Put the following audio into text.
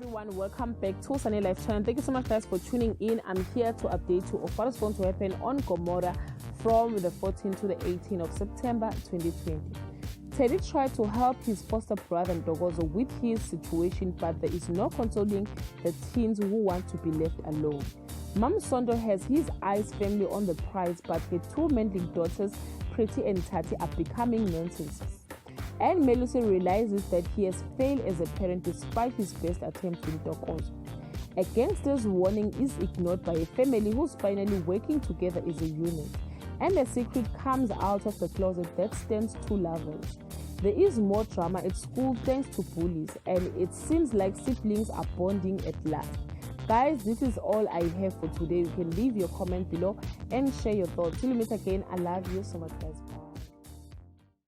Everyone, welcome back to Sunny Life channel. Thank you so much guys for tuning in. I'm here to update you of what is going to happen on Gomora from the 14th to the 18th of September 2020. Teddy tried to help his foster brother Ndogozo with his situation, but there is no consoling the teens who want to be left alone. Mam Sondo has his eyes firmly on the prize, but her two meddling daughters, Pretty and Tati, are becoming nonsenses. And Melusi realizes that he has failed as a parent despite his best attempt in Ndogozo. A gangster's warning is ignored by a family who's finally working together as a unit. And a secret comes out of the closet that stands two lovers. There is more drama at school thanks to bullies, and it seems like siblings are bonding at last. Guys, this is all I have for today. You can leave your comment below and share your thoughts. Till we meet again, I love you so much guys. Bye.